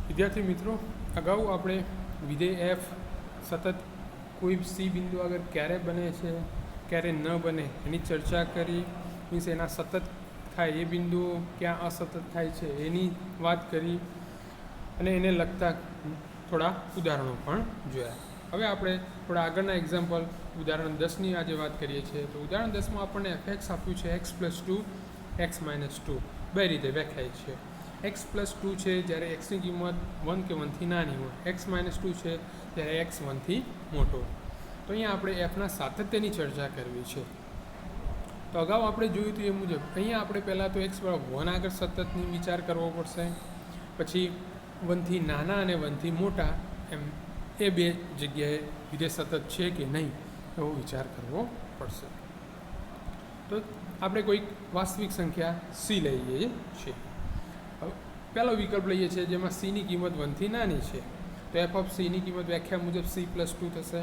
વિદ્યાર્થી મિત્રો, અગાઉ આપણે વિધેય એફ સતત કોઈ સી બિંદુ આગળ ક્યારે બને છે, ક્યારે ન બને એની ચર્ચા કરી. મીન્સ એના સતત થાય એ બિંદુઓ ક્યાં અસતત થાય છે એની વાત કરી અને એને લગતા થોડા ઉદાહરણો પણ જોયા. હવે આપણે થોડા આગળના એક્ઝામ્પલ ઉદાહરણ 10ની આજે વાત કરીએ છીએ. તો ઉદાહરણ 10માં આપણને એફએક્સ આપ્યું છે x+2 x-2 બે રીતે વ્યાખ્યાયિત છે. x+2 છે જ્યારે એક્સની કિંમત 1 કે 1થી નાની હોય, x-2 છે જ્યારે x 1થી મોટો. તો અહીંયા આપણે એફના સાતત્યની ચર્ચા કરવી છે. તો અગાઉ આપણે જોયું હતું એ મુજબ અહીંયા આપણે પહેલાં તો x = 1 આગળ સતતની વિચાર કરવો પડશે, પછી 1થી નાના અને 1થી મોટા એમ એ બે જગ્યાએ વિધેય સતત છે કે નહીં એવો વિચાર કરવો પડશે. તો આપણે કોઈક વાસ્તવિક સંખ્યા c લઈએ છીએ. પહેલો વિકલ્પ લઈએ છીએ જેમાં cની કિંમત 1થી નાની છે. તો એફ ઓફ cની કિંમત વ્યાખ્યા મુજબ c+2 થશે.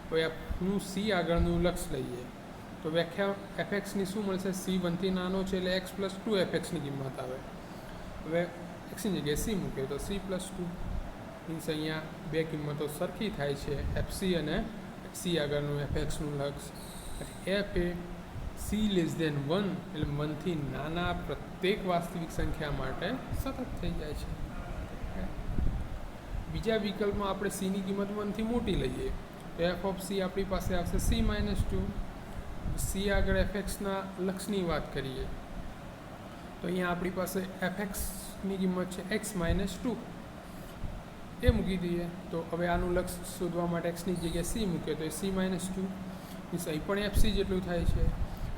તો એફનું c આગળનું લક્ષ લઈએ તો વ્યાખ્યા એફએક્સની શું મળશે? c 1થી નાનો છે એટલે x+2 એફએક્સની કિંમત આવે. હવે એક્સની જગ્યાએ c મૂકીએ તો c+2 મીન્સ અહીંયા બે કિંમતો સરખી થાય છે, એફસી અને c આગળનું એફએક્સનું લક્ષ. એફ એ c<1 એટલે 1થી નાના પ્રત્યેક વાસ્તવિક સંખ્યા માટે સતત થઈ જાય છે. બીજા વિકલ્પમાં આપણે cની કિંમત 1થી મોટી લઈએ તો એફ ઓફ c આપણી પાસે આવશે c-2. c આગળ એફએક્સના લક્ષની વાત કરીએ તો અહીંયા આપણી પાસે એફએક્સની કિંમત છે x-2 એ મૂકી દઈએ. તો હવે આનું લક્ષ શોધવા માટે એક્સની જગ્યાએ c મૂકીએ તો એ c-2 મીન્સ અહીં પણ એફસી જેટલું થાય છે.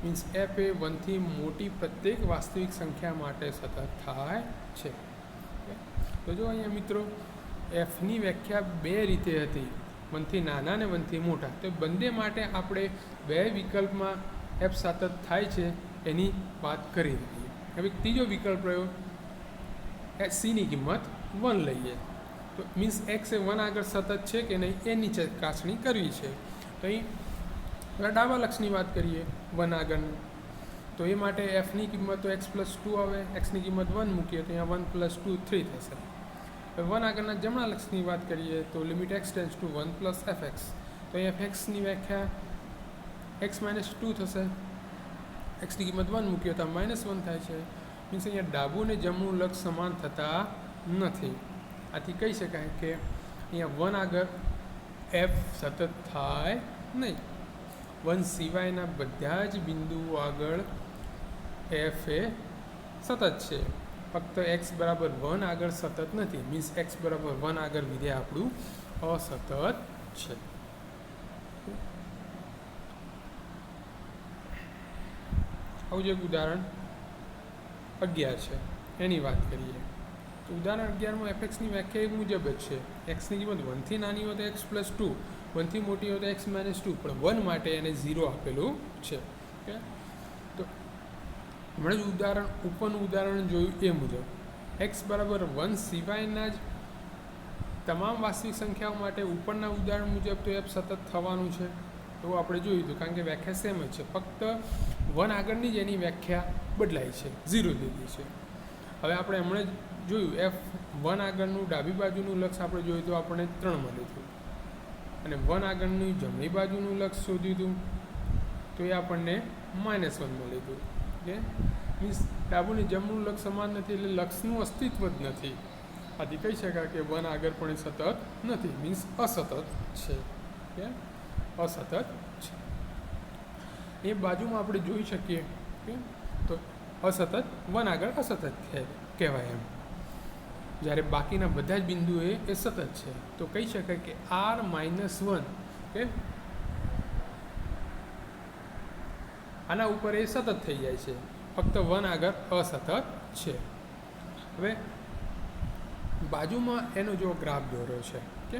મીન્સ એફ એ 1થી મોટી પ્રત્યેક વાસ્તવિક સંખ્યા માટે સતત થાય છે. તો જો અહીંયા મિત્રો એફની વ્યાખ્યા બે રીતે હતી, 1થી નાના અને 1થી મોટા. તો બંને માટે આપણે બે વિકલ્પમાં એફ સતત થાય છે એની વાત કરી દઈએ. હવે ત્રીજો વિકલ્પ રહ્યો cની કિંમત 1 લઈએ તો મીન્સ x એ 1 આગળ સતત છે કે નહીં એની ચકાસણી કરવી છે. તો અહીં ડાબા લક્ષની વાત કરીએ 1 આગળની તો એ માટે એફની કિંમત તો x+2 આવે, એક્સની કિંમત 1 મૂકીએ તો અહીંયા 1 + 2 3 થશે. હવે 1 આગળના જમણા લક્ષની વાત કરીએ તો લિમિટ x → 1 + fx. તો અહીં fxની વ્યાખ્યા x-2 થશે, એક્સની કિંમત 1 મૂકીએ તો -1 થાય છે. મીન્સ અહીંયા ડાબું ને જમણું લક્ષ સમાન થતા નથી. આથી કહી શકાય કે અહીંયા 1 આગળ એફ સતત થાય નહીં. 1 સિવાયના બધા જ બિંદુઓ આગળ એફ એ સતત છે, ફક્ત x=1 આગળ સતત નથી. મીન્સ x=1 આગળ વિધેય આપણું અસતત છે. આવું જ એક ઉદાહરણ 11 છે એની વાત કરીએ તો ઉદાહરણ 11માં એફએક્સની વ્યાખ્યા એ મુજબ જ છે. એક્સની કિંમત 1થી નાની હોય તો x+2, 1થી મોટી હોય તો x-2, પણ 1 માટે એને 0 આપેલું છે. તો હમણાં જ ઉપરનું ઉદાહરણ જોયું એ મુજબ x=1 સિવાયના જ તમામ વાસ્તવિક સંખ્યાઓ માટે ઉપરના ઉદાહરણ મુજબ તો એફ સતત થવાનું છે એવું આપણે જોયું હતું, કારણ કે વ્યાખ્યા સેમ જ છે. ફક્ત 1 આગળની જ એની વ્યાખ્યા બદલાઈ છે, 0 લીધી છે. હવે આપણે હમણાં જ જોયું f1 આગળનું ડાબી બાજુનું લક્ષ આપણે જોયું તો આપણને 3 મળ્યું હતું, અને 1 આગળનું જમણી બાજુનું લક્ષ શોધ્યું હતું તો એ આપણને -1 મળ્યું હતું. કે મીન્સ ડાબું ને જમણું લક્ષ સમાન નથી એટલે લક્ષનું અસ્તિત્વ જ નથી. આથી કહી શકાય કે 1 આગળ પણ એ સતત નથી, મીન્સ અસતત છે. કે અસતત છે એ બાજુમાં આપણે જોઈ શકીએ કે તો અસતત 1 આગળ અસતત કહેવાય એમ, જ્યારે બાકીના બધા જ બિંદુઓ એ સતત છે. તો કહી શકાય કે r-1 કે આના ઉપર એ સતત થઈ જાય છે, ફક્ત 1 આગળ અસતત છે. હવે બાજુમાં એનો જો ગ્રાફ દોર્યો છે કે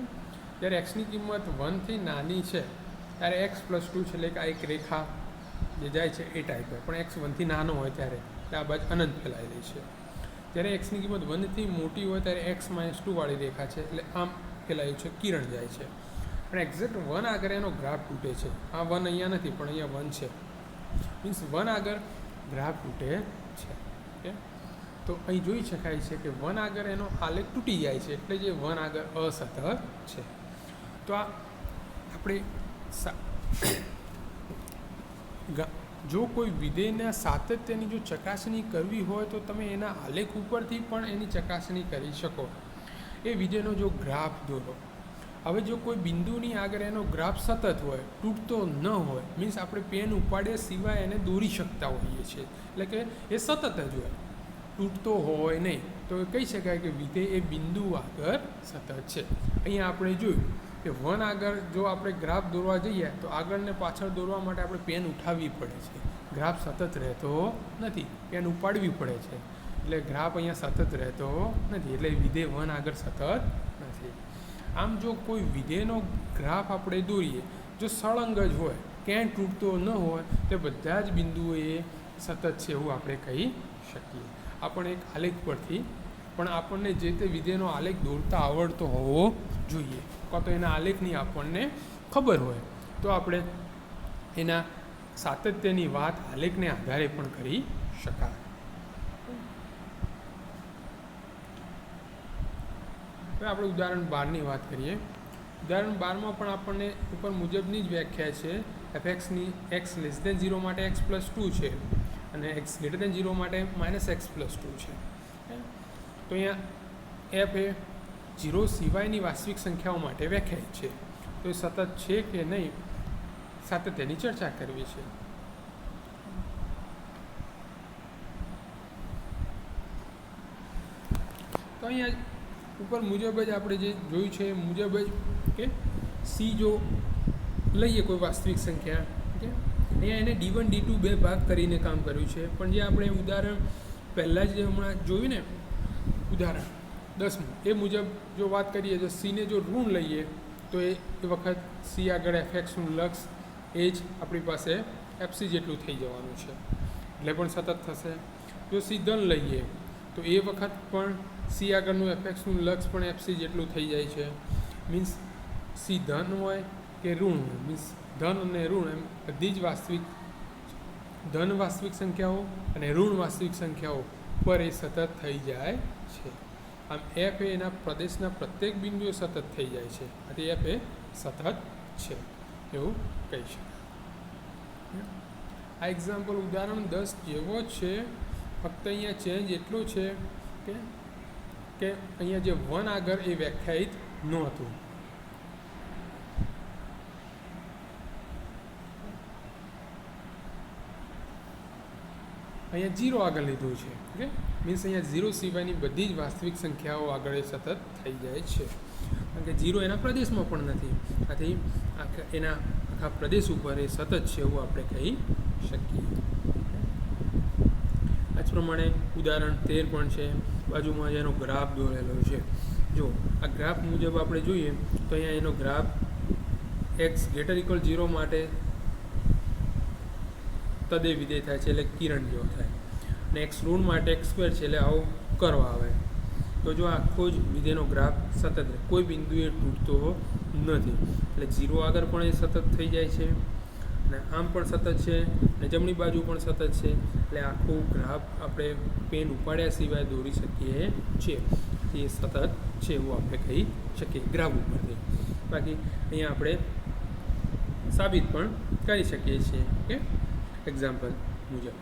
જ્યારે એક્સની કિંમત 1થી નાની છે ત્યારે x+2 છે એટલે કે આ એક રેખા જે જાય છે એ ટાઈપ હોય, પણ x 1થી નાનો હોય ત્યારે આ બાજુ અનંત ફેલાયેલી છે. જ્યારે એક્સની કિંમત 1થી મોટી હોય ત્યારે x-2 વાળી રેખા છે એટલે આમ ફેલાયું છે, કિરણ જાય છે. પણ એક્ઝેક્ટ 1 આગળ એનો ગ્રાફ તૂટે છે. આ 1 અહીંયા નથી પણ અહીંયા 1 છે, મીન્સ 1 આગળ ગ્રાફ તૂટે છે. તો અહીં જોઈ શકાય છે કે 1 આગળ એનો આલેખ તૂટી જાય છે, એટલે જે 1 આગળ અસતત છે. તો આ આપણે જો કોઈ વિધેયના સાતત્યની જો ચકાસણી કરવી હોય તો તમે એના આલેખ ઉપરથી પણ એની ચકાસણી કરી શકો. એ વિધેયનો જો ગ્રાફ દોરો. હવે જો કોઈ બિંદુની આગળ એનો ગ્રાફ સતત હોય, તૂટતો ન હોય, મીન્સ આપણે પેન ઉપાડ્યા સિવાય એને દોરી શકતા હોઈએ છીએ, એટલે કે એ સતત જ હોય, તૂટતો હોય નહીં, તો એ કહી શકાય કે વિધેય એ બિંદુ આગળ સતત છે. અહીંયા આપણે જોયું કે 1 આગળ જો આપણે ગ્રાફ દોરવા જઈએ તો આગળ ને પાછળ દોરવા માટે આપણે પેન ઉઠાવવી પડે છે. ગ્રાફ સતત રહેતો નથી, પેન ઉપાડવી પડે છે, એટલે ગ્રાફ અહીંયા સતત રહેતો નથી, એટલે વિધેય 1 આગળ સતત નથી. આમ જો કોઈ વિધેયનો ગ્રાફ આપણે દોરીએ, જો સળંગ જ હોય, ક્યાંય તૂટતો ન હોય, તો બધા જ બિંદુઓ એ સતત છે એવું આપણે કહી શકીએ. આપણે એક આલેખ પરથી પણ આપણને જે તે વિધેયનો આલેખ દોરતા આવડતો હોવો જોઈએ, કાં તો એના આલેખની આપણને ખબર હોય તો આપણે એના સાતત્યની વાત આલેખને આધારે પણ કરી શકાય. હવે આપણે ઉદાહરણ 12ની વાત કરીએ. ઉદાહરણ 12માં પણ આપણને ઉપર મુજબની જ વ્યાખ્યા છે. fxની x 0 માટે x+2 છે અને x 0 માટે -x+2 છે. તો અહીંયા f એ 0 સિવાયની વાસ્તવિક સંખ્યાઓ માટે વ્યાખ્યાયિત છે. તો એ સતત છે કે નહીં, સાતત્યની ચર્ચા કરવી છે. તો અહીંયા ઉપર મુજબ જ આપણે જે જોયું છે એ મુજબ જ કે સી જો લઈએ કોઈ વાસ્તવિક સંખ્યા, ઓકે, અહીંયા એને d1 d2 બે ભાગ કરીને કામ કર્યું છે. પણ જે આપણે ઉદાહરણ પહેલાં જ હમણાં જોયું ને ઉદાહરણ 10મું, એ મુજબ જો વાત કરીએ તો સીને જો ઋણ લઈએ તો એ વખત સી આગળ fxનું લક્ષ એ જ આપણી પાસે fc જેટલું થઈ જવાનું છે, એટલે પણ સતત થશે. જો સી ધન લઈએ તો એ વખત પણ સી આગળનું fxનું લક્ષ પણ fc જેટલું થઈ જાય છે. મીન્સ સી ધન હોય કે ઋણ હોય, મીન્સ ધન અને ઋણ એમ બધી જ ધન વાસ્તવિક સંખ્યાઓ અને ઋણ વાસ્તવિક સંખ્યાઓ પર એ સતત થઈ જાય છે. આમ f એ એના પ્રદેશના પ્રત્યેક બિંદુએ સતત થઈ જાય છે, આથી f એ સતત છે એવું કહી શકાય. આ એક્ઝામ્પલ ઉદાહરણ 10 જેવો જ છે, ફક્ત અહીંયા ચેન્જ એટલું છે કે અહીંયા જે 1 આગળ એ વ્યાખ્યાયિત નહોતું. અહીંયા 0 આગળ લીધું છે, ઓકે, મીન્સ અહીંયા 0 સિવાયની બધી જ વાસ્તવિક સંખ્યાઓ આગળ સતત થઈ જાય છે, કારણ કે 0 એના પ્રદેશમાં પણ નથી, આથી એના આખા પ્રદેશ ઉપર એ સતત છે એવું આપણે કહી શકીએ. આ જ પ્રમાણે ઉદાહરણ 13 પણ છે, બાજુમાં એનો ગ્રાફ દોરેલો છે. જો આ ગ્રાફ મુજબ આપણે જોઈએ તો અહીંયા એનો ગ્રાફ x>0 માટે તદે વિધેય થાય છે, એટલે કિરણ જેવો થાય, અને x ઋણ માટે x² છે, એટલે આવો કર્વ આવે. તો જો આખો જ વિધેયનો ગ્રાફ સતત કોઈ બિંદુએ તૂટતો નથી, એટલે 0 આગળ પણ એ સતત થઈ જાય છે, અને આમ પણ સતત છે, અને જમણી બાજુ પણ સતત છે, એટલે આખું ગ્રાફ આપણે પેન ઉપાડ્યા સિવાય દોરી શકીએ છીએ, એ સતત છે એવું આપણે કહી શકીએ ગ્રાફ ઉપરથી. બાકી અહીંયા આપણે સાબિત પણ કરી શકીએ છીએ કે એક્ઝામ્પલ મુજબ.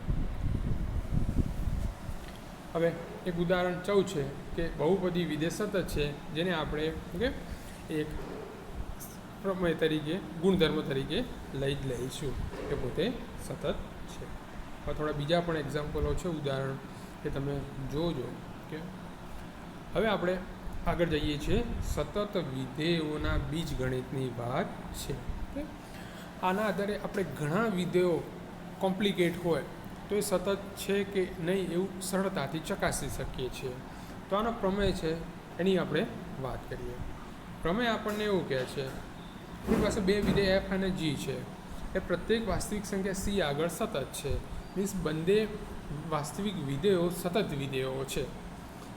હવે એક ઉદાહરણ 14 છે કે બહુપદી વિધેય સતત છે, જેને આપણે ઓકે એક પ્રમેય તરીકે ગુણધર્મ તરીકે લઈ જ લઈશું કે પોતે સતત છે. થોડા બીજા પણ એક્ઝામ્પલો છે, ઉદાહરણ કે તમે જોજો. કે હવે આપણે આગળ જઈએ છીએ, સતત વિધેયોના બીજગણિતની વાત છે. આના આધારે આપણે ઘણા વિધેયો કોમ્પ્લિકેટ હોય તો એ સતત છે કે નહીં એવું સરળતાથી ચકાસી શકીએ છીએ. તો આનો પ્રમેય છે, એની આપણે વાત કરીએ. પ્રમેય આપણને એવું કહે છે આપણી પાસે બે વિધેય f અને g છે, એ પ્રત્યેક વાસ્તવિક સંખ્યા c આગળ સતત છે, મીન્સ બંને વાસ્તવિક વિધેયો સતત વિધેયો છે.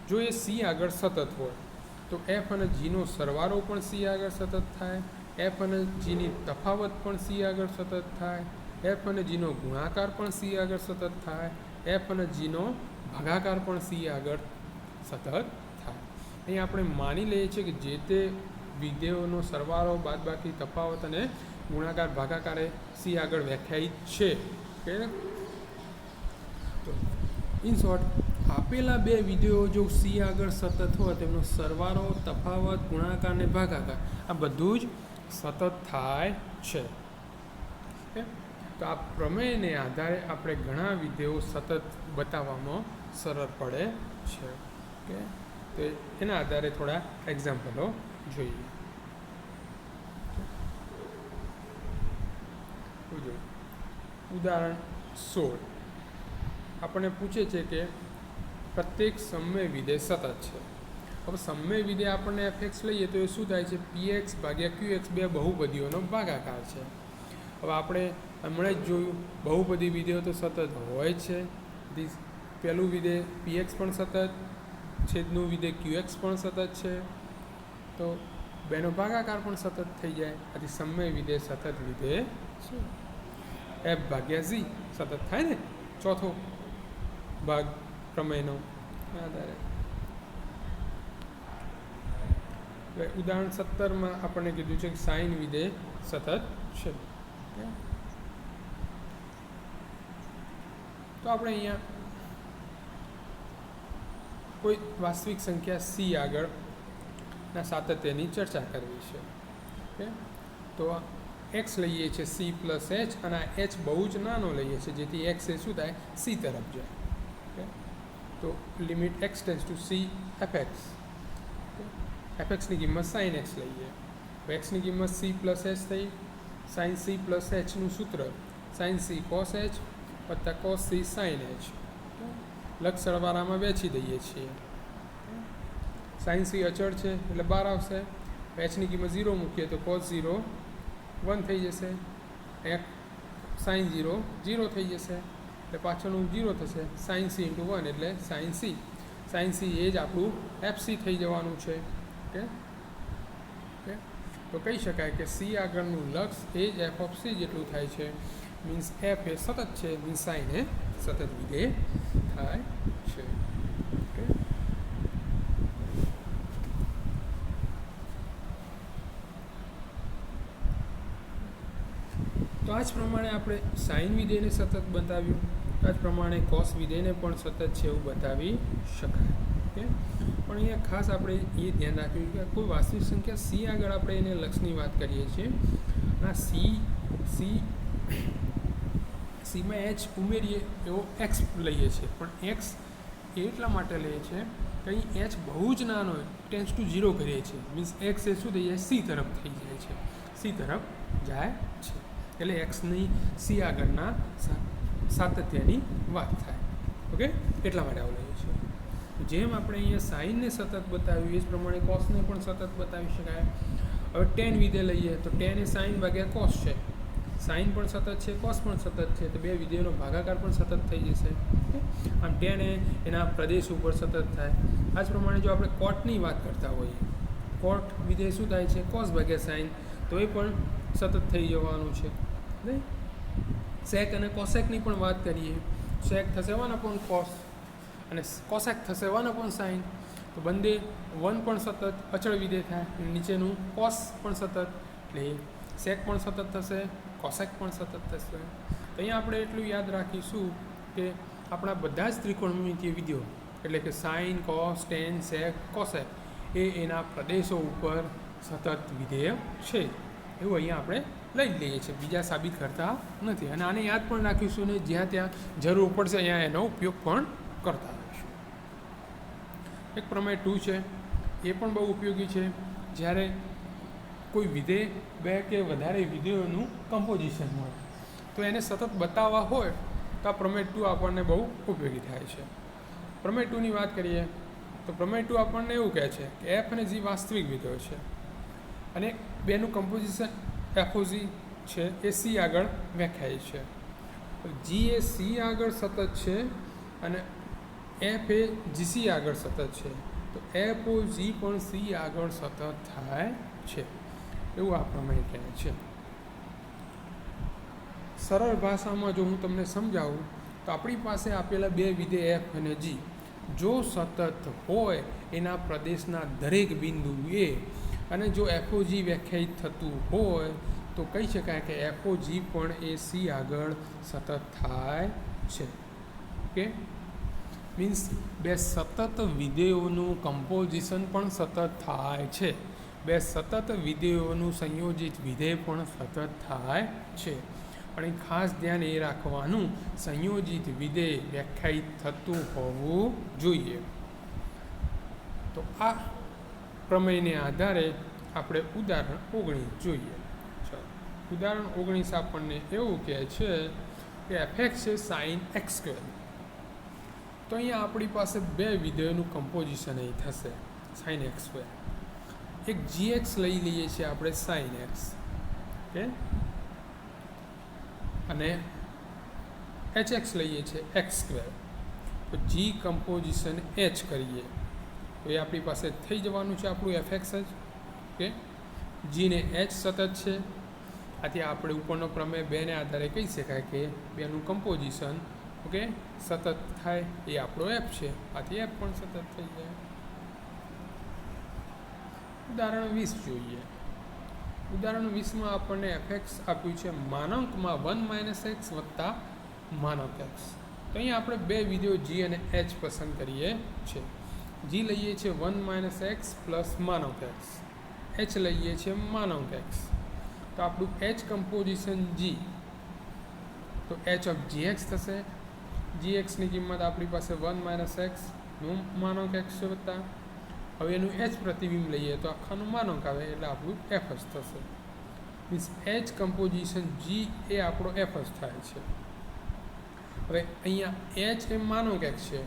જો એ c આગળ સતત હોય તો f અને gનો સરવાળો પણ c આગળ સતત થાય, f અને gની તફાવત પણ c આગળ સતત થાય, f અને gનો ગુણાકાર પણ c આગળ સતત થાય, f અને gનો ભાગાકાર પણ સી આગળ સતત થાય. અહીં આપણે માની લઈએ છીએ કે જે તે વિધેયોનો સરવાળો, બાદબાકી, તફાવત અને ગુણાકાર, ભાગાકાર એ સી આગળ વ્યાખ્યાયિત છે. ઓકે, તો ઇન શોર્ટ, આપેલા બે વિધેયો જો સી આગળ સતત હોય તેમનો સરવાળો, તફાવત, ગુણાકાર અને ભાગાકાર આ બધું જ સતત થાય છે. ઓકે, તો આ પ્રમેયને આધારે આપણે ઘણા વિધેયો સતત બતાવવામાં સરળ પડે છે. ઓકે, તો એના આધારે થોડા એક્ઝામ્પલો જોઈએ. ઉદાહરણ 16 આપણને પૂછે છે કે પ્રત્યેક સમય વિધેય સતત છે. હવે સમય વિધેય આપણને fx લઈએ તો એ શું થાય છે? px ભાગ્યા qx બે બહુપદીઓનો ભાગાકાર છે. હવે આપણે હમણાં જ જોયું બહુપદી વિધેયો તો સતત હોય છે. પહેલું વિધેય px પણ સતત, છેદનું વિધેય qx પણ સતત છે, તો બેનો ભાગાકાર પણ સતત થઈ જાય. આથી સમય વિધેય સતત વિધેય છે. f ભાગ્યા z સતત થાય ને, ચોથો ભાગ પ્રમેયનો આધારે. ઉદાહરણ 17 આપણને કીધું છે કે સાઇન વિધેય સતત છે. તો આપણે અહીંયા કોઈ વાસ્તવિક સંખ્યા સી આગળના સાતત્યની ચર્ચા કરવી છે. ઓકે, તો એક્સ લઈએ છીએ સી પ્લસ એચ, અને આ એચ બહુ જ નાનો લઈએ છીએ જેથી એક્સ એ શું થાય? સી તરફ જાય. ઓકે, તો limit x tends to c f x. એફએક્સની કિંમત સાઇન એક્સ લઈએ. એક્સની કિંમત સી પ્લસ એચ થઈ. સાઇન સી પ્લસ એચનું સૂત્ર સાઇન સી કોસ એચ વત્તા કોસ સી સાઇન એચ. લક્ષ સરવાળામાં વેચી દઈએ છીએ. સાઇન સી અચળ છે એટલે 12 આવશે. એચની કિંમત 0 મૂકીએ તો કોસ 0 1 થઈ જશે. સાઇન 0 0 થઈ જશે એટલે પાછળનું 0 થશે. સાઇન સી ઇન્ટુ 1 એટલે સાઇન સી. સાઇન સી એ જ આપણું એફસી થઈ જવાનું છે. ઓકે, ઓકે, તો કહી શકાય કે સી આગળનું લક્ષ એ જ એફ ઓફ સી જેટલું થાય છે. મીન્સ એફ એ સતત છે, મીન્સ સાઇન એ સતત વિધેય થાય છે. ઓકે, તો આ જ પ્રમાણે આપણે સાઇન વિધેયને સતત બતાવ્યું. આ જ પ્રમાણે કોસ વિધેયને પણ સતત છે એવું બતાવી શકાય. ઓકે, પણ અહીંયા ખાસ આપણે એ ધ્યાન રાખ્યું કે કોઈ વાસ્તવિક સંખ્યા સી આગળ આપણે એને લક્ષની વાત કરીએ છીએ. આ સીમાં એચ ઉમેરીએ એવો એક્સ લઈએ છીએ, પણ એક્સ એટલા માટે લઈએ છીએ કે અહીં એચ બહુ જ નાનો ટેન્સ ટુ 0 કરીએ છીએ. મીન્સ એક્સ એ શું થઈ જાય? સી તરફ થઈ જાય છે, સી તરફ જાય છે. એટલે એક્સની સી આગળના સાતત્યની વાત થાય. ઓકે, એટલા માટે આવું લઈએ છીએ. જેમ આપણે અહીંયા સાઇનને સતત બતાવ્યું એ જ પ્રમાણે કોસને પણ સતત બતાવી શકાય. હવે ટેન વિધેય લઈએ તો ટેન એ સાઇન ભાગ્યા કોસ છે. સાઇન પણ સતત છે, કોસ પણ સતત છે, તો બે વિધેયોનો ભાગાકાર પણ સતત થઈ જશે. આમ ટેન એ એના પ્રદેશ ઉપર સતત થાય. આ જ પ્રમાણે જો આપણે કોટની વાત કરતા હોઈએ, કોટ વિધેય શું થાય છે? કોસ ભાગ્યા સાઇન, તો એ પણ સતત થઈ જવાનું છે. નહીં, સેક અને કોસેકની પણ વાત કરીએ, સેક થશે 1 કોસ અને કોસેક થશે 1 સાઇન, તો બંને 1 પણ સતત અચળ વિધેય થાય. નીચેનું કોસ પણ સતત, એટલે સેક પણ સતત થશે, કોસેક પણ સતત થશે. તો અહીંયા આપણે એટલું યાદ રાખીશું કે આપણા બધા જ ત્રિકોણમિતિય વિધેયો એટલે કે સાઇન, કોસ, ટેન, સેક, કોસેક એ એના પ્રદેશો ઉપર સતત વિધેય છે એવું અહીંયા આપણે લઈ લઈએ છીએ, બીજા સાબિત કરતા નથી. અને આને યાદ પણ રાખીશું ને જ્યાં ત્યાં જરૂર પડશે અહીંયા એનો ઉપયોગ પણ કરતા રહીશું. એક પ્રમેય 2 છે, એ પણ બહુ ઉપયોગી છે. જ્યારે કોઈ વિધેય બે કે વધારે વિધેયોનું કમ્પોઝિશન હોય તો એને સતત બતાવવા હોય તો આ પ્રમેય 2 આપણને બહુ ઉપયોગી થાય છે. પ્રમેય 2ની વાત કરીએ તો પ્રમેય 2 આપણને એવું કહે છે કે એફ અને જી વાસ્તવિક વિધેયો છે અને બેનું કમ્પોઝિશન એફઓજી છે એ સી આગળ વ્યાખ્યાયિત છે. જી એ સી આગળ સતત છે અને એફ એ જીસી આગળ સતત છે, તો એફ ઓ જી પણ સી આગળ સતત થાય છે એવું આ પ્રમેય કહે છે. સરળ ભાષામાં જો હું તમને સમજાવું તો આપણી પાસે આપેલા બે વિધેય એફ અને જી જો સતત હોય એના પ્રદેશના દરેક બિંદુએ અને જો એફઓજી વ્યાખ્યાયિત થતું હોય તો કહી શકાય કે એફઓજી પણ એ સી આગળ સતત થાય છે. ઓકે, મીન્સ બે સતત વિધેયોનું કમ્પોઝિશન પણ સતત થાય છે, બે સતત વિધેયોનું સંયોજિત વિધેય પણ સતત થાય છે. પણ ખાસ ધ્યાન એ રાખવાનું સંયોજિત વિધેય વ્યાખ્યાયિત થતું હોવું જોઈએ. તો આ પ્રમેયને આધારે આપણે ઉદાહરણ 19 જોઈએ. ચાલો, ઉદાહરણ 19 આપણને એવું કહે છે કે એફએક્સ છે સાઇન એક્સ સ્ક્વેર. તો અહીંયા આપણી પાસે બે વિધેયોનું કમ્પોઝિશન અહીં થશે સાઇન એક્સ સ્ક્વેર. એક જીએક્સ લઈ લઈએ છીએ આપણે સાઇન એક્સ, ઓકે, અને એચએક્સ લઈએ છીએ એક્સ સ્ક્વેર. તો જી કમ્પોઝિશન એચ કરીએ તો એ આપણી પાસે થઈ જવાનું છે આપણું એફએક્સ જ. ઓકે, જીને એચ સતત છે, આથી આપણે ઉપરનો પ્રમેય બેને આધારે કહી શકાય કે બેનું કમ્પોઝિશન ઓકે સતત થાય એ આપણો એફ છે, આથી એફ પણ સતત થઈ જાય. ઉદાહરણ 20 જોઈએ. ઉદાહરણ 20માં આપણને એફએક્સ આપ્યું છે માનાંકમાં 1 - x વત્તા માનાંક એક્સ. તો અહીંયા આપણે બે વિધેયો જી અને એચ પસંદ કરીએ છીએ. જી લઈએ છીએ 1 - x પ્લસ માનાંક એક્સ, એચ લઈએ છીએ માનાંક એક્સ. તો આપણું એચ કમ્પોઝિશન જી, તો એચ ઓફ જીએક્સ થશે. જીએક્સની કિંમત આપણી પાસે 1 - x નું માનાંક એક્સ વત્તા, હવે એનું એચ પ્રતિબિંબ લઈએ તો આખાનું માનાંક આવે એટલે આપણું એફ જ થશે. મીન્સ એચ કમ્પોઝિશન જી એ આપણો એફ જ થાય છે. હવે અહીંયા એચ એ માનાંક એક્સ છે.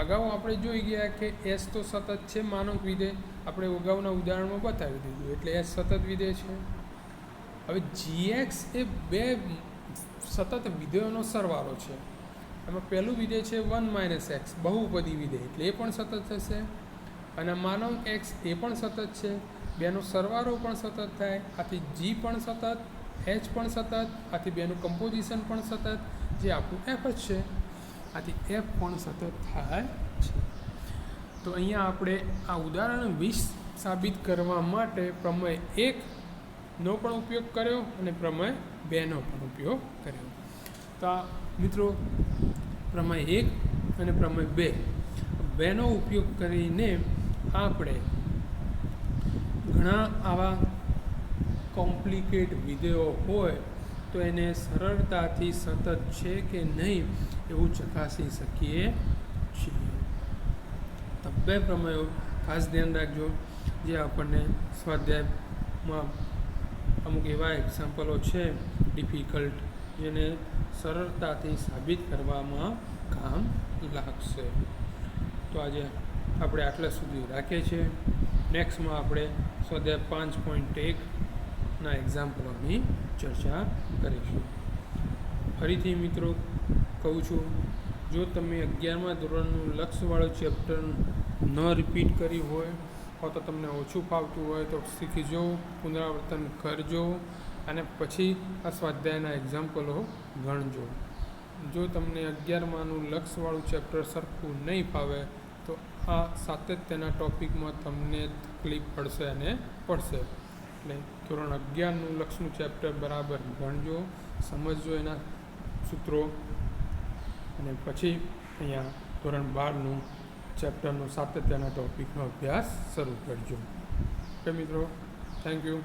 અગાઉ આપણે જોઈ ગયા કે એચ તો સતત છે માનાંક વિધેય, આપણે અગાઉના ઉદાહરણમાં બતાવી દીધું, એટલે એચ સતત વિધેય છે. હવે જીએક્સ એ બે સતત વિધેયોનો સરવાળો છે. એમાં પહેલું વિધેય છે 1 - x બહુપદી વિધેય, એટલે એ પણ સતત થશે. અને માનાંક એક્સ એ પણ સતત છે, બેનો સરવાળો પણ સતત થાય, આથી જી પણ સતત, એચ પણ સતત, આથી બેનું કમ્પોઝિશન પણ સતત, જે આપણું એફ જ છે, આથી એફ પણ સતત થાય છે. તો અહીંયા આપણે આ ઉદાહરણ 20 સાબિત કરવા માટે પ્રમેય 1 નો પણ ઉપયોગ કર્યો અને પ્રમેય 2 નો પણ ઉપયોગ કર્યો. તો આ મિત્રો પ્રમેય 1 અને પ્રમેય 2 નો ઉપયોગ કરીને આપણે ઘણા આવા કોમ્પ્લિકેટ વિધેયો હોય તો એને સરળતાથી સતત છે કે નહીં એવું ચકાસી શકીએ છીએ. તો બે પ્રમેયો ખાસ ધ્યાન રાખજો, જે આપણને સ્વાધ્યાયમાં અમુક એવા એક્ઝામ્પલો છે ડિફિકલ્ટ જેને સરળતાથી સાબિત કરવામાં કામ લાગશે. તો આજે આપણે આટલા સુધી રાખીએ છીએ. નેક્સ્ટમાં આપણે સ્વાધ્યાય 5.1ના એક્ઝામ્પલોની ચર્ચા કરીશું. ફરીથી મિત્રો કહું છું, જો તમે 11મા ધોરણનું લક્ષવાળું ચેપ્ટર ન રિપીટ કર્યું હોય તો તમને ઓછું ફાવતું હોય તો શીખીજો, પુનરાવર્તન કરજો અને પછી આ સ્વાધ્યાયના એક્ઝામ્પલો ગણજો. જો તમને 11માનું લક્ષવાળું ચેપ્ટર સરખું નહીં ફાવે તો આ સાતત્યના ટૉપિકમાં તમને તકલીફ પડશે અને પડશે. એટલે ધોરણ 11નું લક્ષનું ચેપ્ટર બરાબર ગણજો, સમજજો એના સૂત્રો, અને પછી અહીંયા ધોરણ 12નું ચેપ્ટરનો સાતત્યના ટૉપિકનો અભ્યાસ શરૂ કરજો. ઓકે મિત્રો, થેન્ક યુ.